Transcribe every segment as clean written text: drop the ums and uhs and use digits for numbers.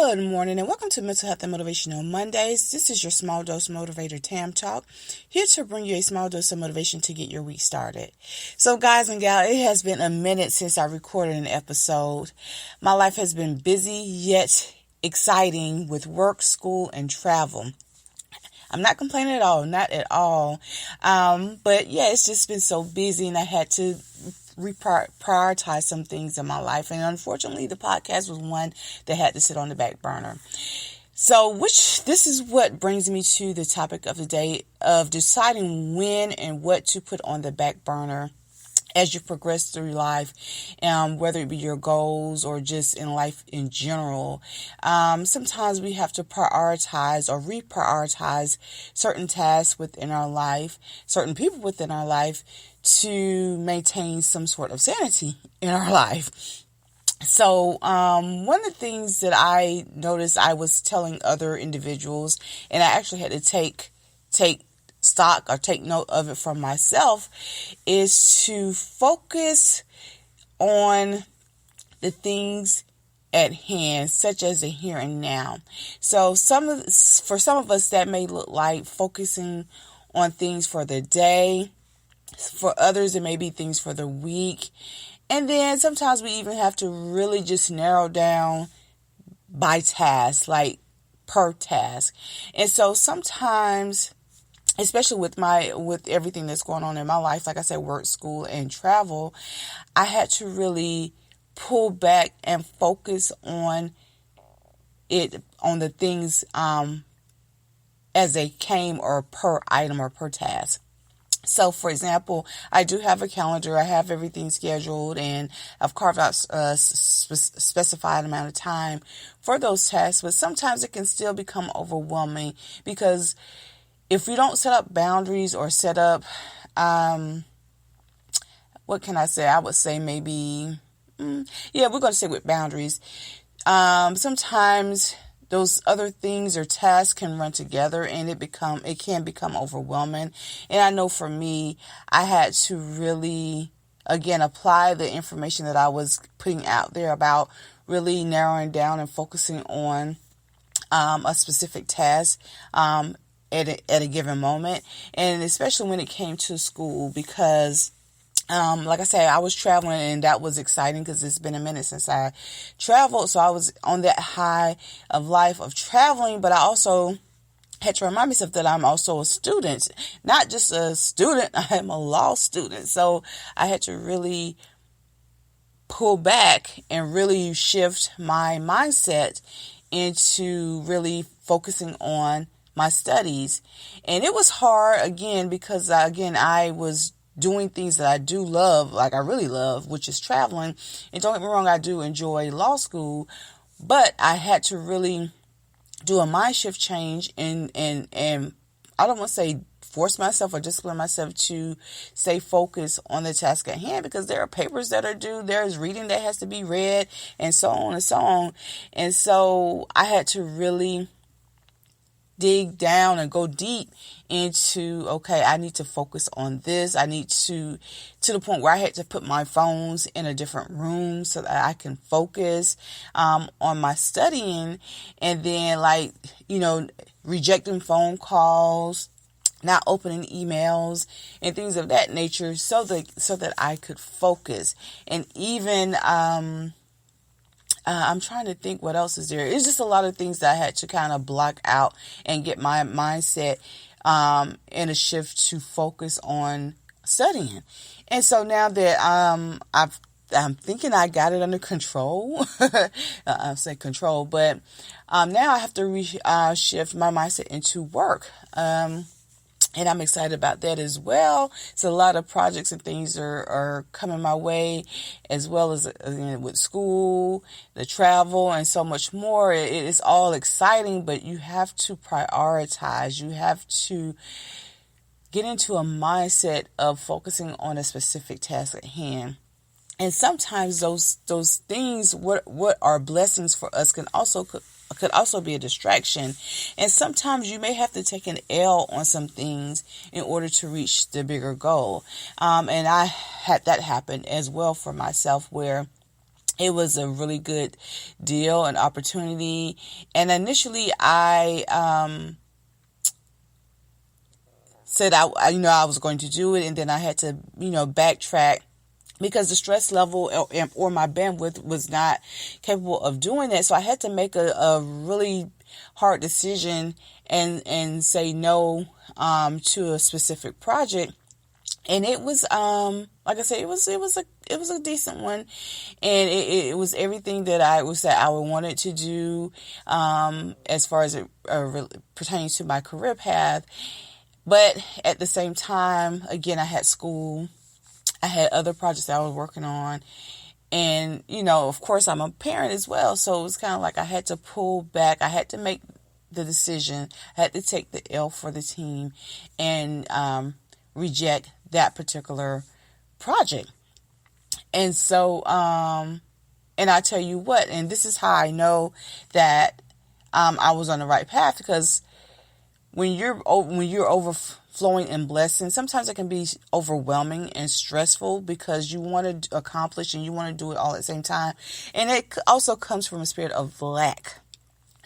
Good morning and welcome to Mental Health and Motivation on Mondays. This is your small dose motivator, Tam Talk, here to bring you a small dose of motivation to get your week started. So guys and gals, it has been a minute since I recorded an episode. My life has been busy yet exciting with work, school, and travel. I'm not complaining at all, not at all. But yeah, it's just been so busy and I had to prioritize some things in my life. And unfortunately, the podcast was one that had to sit on the back burner. So, this is what brings me to the topic of the day of deciding when and what to put on the back burner as you progress through life, whether it be your goals or just in life in general. Sometimes we have to prioritize or reprioritize certain tasks within our life, certain people within our life to maintain some sort of sanity in our life. So, one of the things that I noticed I was telling other individuals, and I actually had to take stock or take note of it for myself, is to focus on the things at hand, such as the here and now. So for some of us that may look like focusing on things for the day. For others, it may be things for the week. And then sometimes we even have to really just narrow down by task, like per task. And so sometimes, especially with everything that's going on in my life, like I said, work, school, and travel, I had to really pull back and focus on the things as they came, or per item or per task. So, for example, I do have a calendar. I have everything scheduled, and I've carved out a specified amount of time for those tasks. But sometimes it can still become overwhelming because if we don't set up boundaries or set up, what can I say? I would say maybe, we're going to say with boundaries. Sometimes those other things or tasks can run together and it can become overwhelming. And I know for me, I had to really, again, apply the information that I was putting out there about really narrowing down and focusing on a specific task at a given moment. And especially when it came to school, because like I said, I was traveling and that was exciting because it's been a minute since I traveled. So I was on that high of life of traveling, but I also had to remind myself that I'm also a student, not just a student. I am a law student. So I had to really pull back and really shift my mindset into really focusing on my studies. And it was hard again, because I was doing things that I do love, like I really love, which is traveling. And don't get me wrong, I do enjoy law school, but I had to really do a mind shift change and I don't want to say force myself or discipline myself to stay focused on the task at hand, because there are papers that are due, there's reading that has to be read, and so on and so on. And so I had to really dig down and go deep into, okay, I need to focus on this. I need to the point where I had to put my phones in a different room so that I can focus on my studying, and then rejecting phone calls, not opening emails and things of that nature so that I could focus. And even I'm trying to think what else is there. It's just a lot of things that I had to kind of block out and get my mindset in a shift to focus on studying. And so now that I'm thinking I got it under control, I'm saying control, but now I have to shift my mindset into work. And I'm excited about that as well. So a lot of projects and things are coming my way, as well as with school, the travel, and so much more. It is all exciting, but you have to prioritize. You have to get into a mindset of focusing on a specific task at hand. And sometimes those things, what are blessings for us, could also be a distraction. And sometimes you may have to take an L on some things in order to reach the bigger goal. And I had that happen as well for myself, where It was a really good deal, an opportunity. And initially I said I was going to do it, and then I had to, backtrack because the stress level or my bandwidth was not capable of doing that. So I had to make a really hard decision and say no to a specific project. And it was, like I said, it was a decent one, and it was everything that I wanted to do, as far as it pertains to my career path. But at the same time, again, I had school, I had other projects that I was working on, and of course, I'm a parent as well, so it was kind of like I had to pull back. I had to make the decision. I had to take the L for the team, and reject that particular project. And so, and I tell you what, and this is how I know that I was on the right path, because when you're overflowing in blessings, sometimes it can be overwhelming and stressful because you want to accomplish and you want to do it all at the same time. And it also comes from a spirit of lack.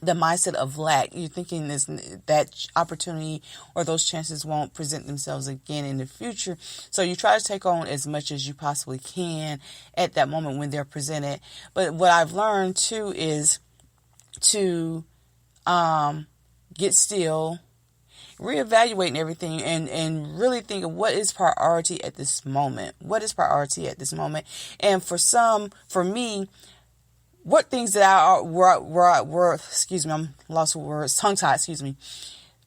The mindset of lack. You're thinking that opportunity or those chances won't present themselves again in the future. So you try to take on as much as you possibly can at that moment when they're presented. But what I've learned too is to get still, reevaluating everything, and really think of what is priority at this moment. What is priority at this moment? And for me, what things that were excuse me, I'm lost for words, tongue-tied, excuse me.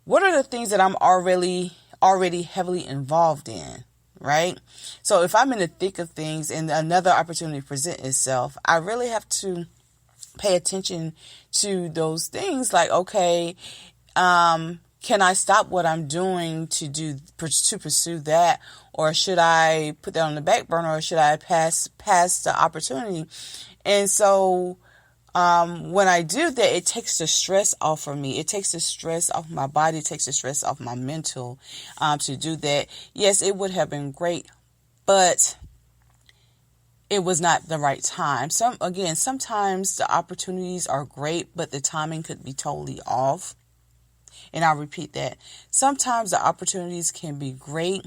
What are the things that I'm already heavily involved in, right? So if I'm in the thick of things and another opportunity presents itself, I really have to pay attention to those things. Like, okay, can I stop what I'm doing to pursue that? Or should I put that on the back burner, or should I pass the opportunity? And so, when I do that, it takes the stress off of me. It takes the stress off my body. It takes the stress off my mental, to do that. Yes, it would have been great, but it was not the right time. Sometimes the opportunities are great, but the timing could be totally off. And I'll repeat that. Sometimes the opportunities can be great,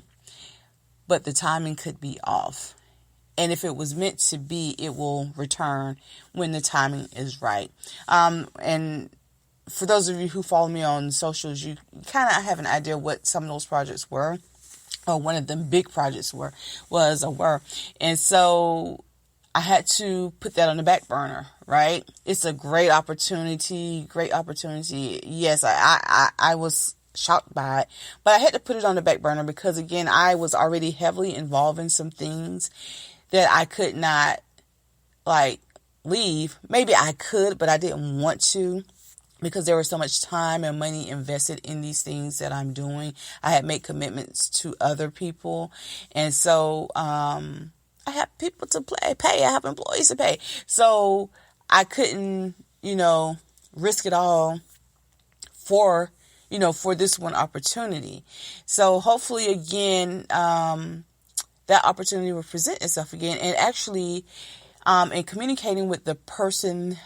but the timing could be off. And if it was meant to be, it will return when the timing is right. And for those of you who follow me on socials, you kind of have an idea what some of those projects were, or one of them big projects were. And so I had to put that on the back burner, right? It's a great opportunity. Yes, I was shocked by it, but I had to put it on the back burner because, again, I was already heavily involved in some things that I could not leave. Maybe I could, but I didn't want to, because there was so much time and money invested in these things that I'm doing. I had made commitments to other people. And so, I have people to pay. I have employees to pay. So I couldn't, risk it all for this one opportunity. So hopefully, again, that opportunity will present itself again. And actually, in communicating with the person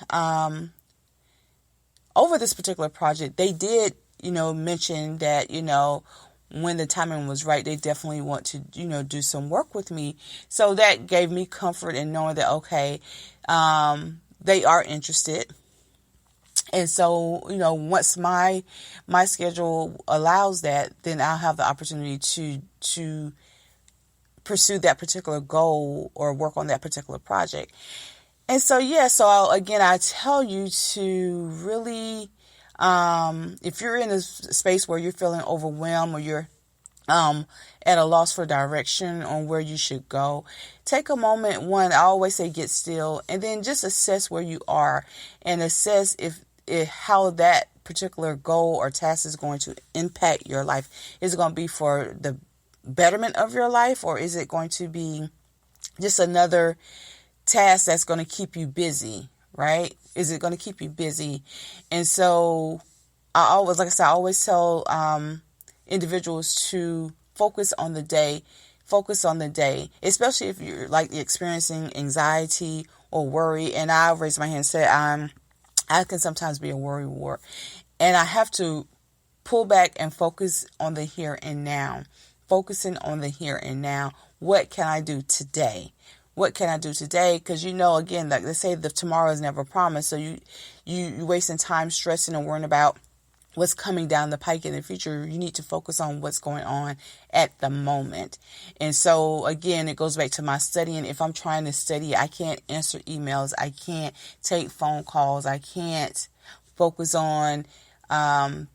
over this particular project, they did, mention that, when the timing was right, they definitely want to, do some work with me. So that gave me comfort in knowing that, okay, they are interested. And so, once my schedule allows that, then I'll have the opportunity to pursue that particular goal or work on that particular project. And so, I tell you to really, if you're in a space where you're feeling overwhelmed, or you're at a loss for direction on where you should go, take a moment. One, I always say get still, and then just assess where you are and assess if how that particular goal or task is going to impact your life. Is it going to be for the betterment of your life, or is it going to be just another task that's going to keep you busy, right? Is it going to keep you busy? And so I always tell individuals to focus on the day, especially if you're experiencing anxiety or worry. And I raised my hand and said, I can sometimes be a worry wart. And I have to pull back and focus on the here and now. Focusing on the here and now. What can I do today? What can I do today? Because again, like they say, the tomorrow is never promised. So you wasting time stressing and worrying about what's coming down the pike in the future. You need to focus on what's going on at the moment. And so again, it goes back to my studying. If I'm trying to study, I can't answer emails. I can't take phone calls. I can't focus on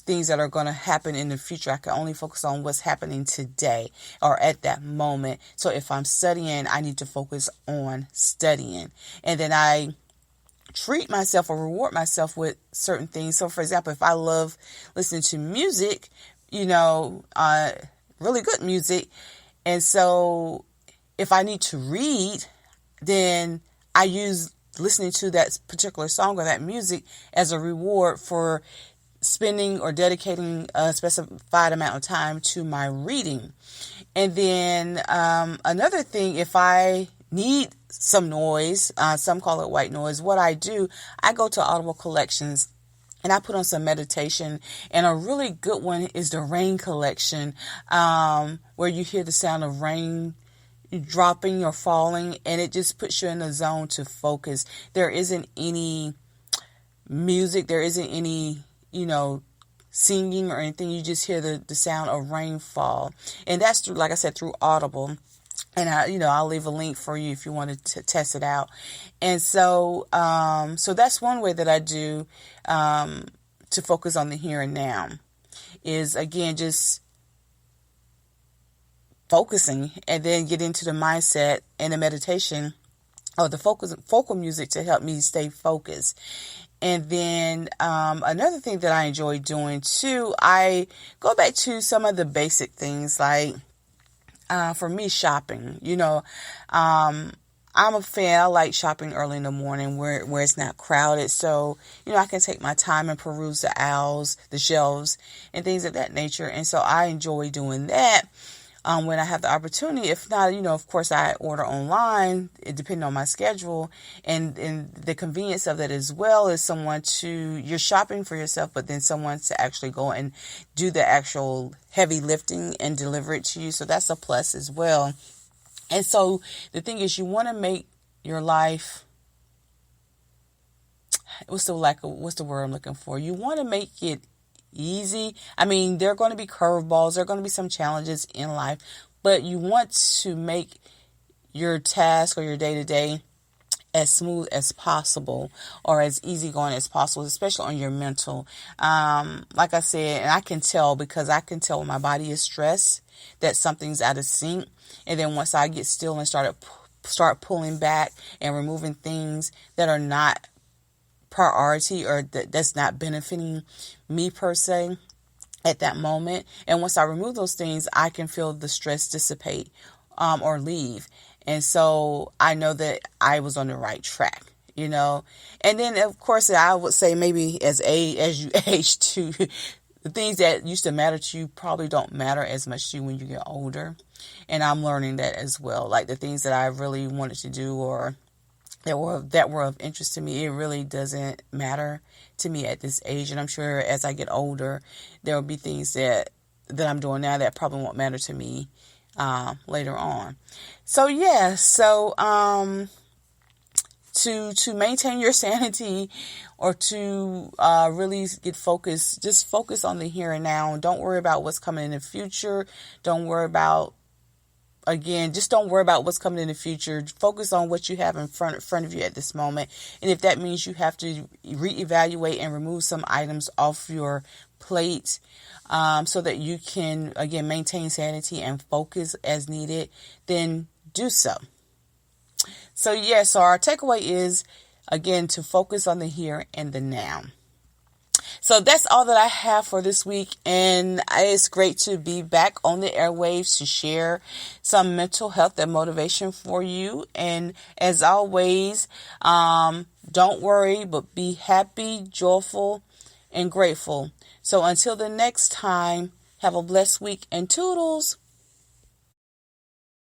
things that are going to happen in the future. I can only focus on what's happening today or at that moment. So if I'm studying, I need to focus on studying. And then I treat myself or reward myself with certain things. So for example, if I love listening to music, really good music. And so if I need to read, then I use listening to that particular song or that music as a reward for spending or dedicating a specified amount of time to my reading. And then another thing, if I need some noise, some call it white noise, what I do, I go to Audible collections and I put on some meditation. And a really good one is the rain collection, where you hear the sound of rain dropping or falling, and it just puts you in the zone to focus. There isn't any music, there isn't any singing or anything. You just hear the sound of rainfall. And that's through, like I said, through Audible. And I'll leave a link for you if you wanted to test it out. And so, so that's one way that I do, to focus on the here and now, is again, just focusing, and then get into the mindset and the meditation or the focal music to help me stay focused. And then another thing that I enjoy doing too, I go back to some of the basic things, like for me, shopping. I'm a fan. I like shopping early in the morning where it's not crowded. So, I can take my time and peruse the aisles, the shelves, and things of that nature. And so I enjoy doing that. When I have the opportunity. If not, of course, I order online, depending on my schedule, and the convenience of that as well is you're shopping for yourself, but then someone to actually go and do the actual heavy lifting and deliver it to you. So that's a plus as well. And so the thing is, you want to make your life, what's the word I'm looking for? You want to make it easy. I mean, there are going to be curveballs. There are going to be some challenges in life, but you want to make your task or your day-to-day as smooth as possible or as easygoing as possible, especially on your mental. Like I said, and I can tell when my body is stressed that something's out of sync. And then once I get still and start pulling back and removing things that are not priority or that's not benefiting me per se at that moment. And once I remove those things, I can feel the stress dissipate or leave. And so I know that I was on the right track, And then of course I would say maybe as you age too, the things that used to matter to you probably don't matter as much to you when you get older. And I'm learning that as well. Like the things that I really wanted to do or that were of interest to me, it really doesn't matter to me at this age. And I'm sure as I get older, there will be things that I'm doing now that probably won't matter to me later on. So yeah, to maintain your sanity or to really get focused, just focus on the here and now. Don't worry about what's coming in the future. Don't worry about what's coming in the future. Focus on what you have in front of you at this moment. And if that means you have to reevaluate and remove some items off your plate so that you can, again, maintain sanity and focus as needed, then do so. So our takeaway is, again, to focus on the here and the now. So that's all that I have for this week. And it's great to be back on the airwaves to share some mental health and motivation for you. And as always, don't worry, but be happy, joyful, and grateful. So until the next time, have a blessed week and toodles.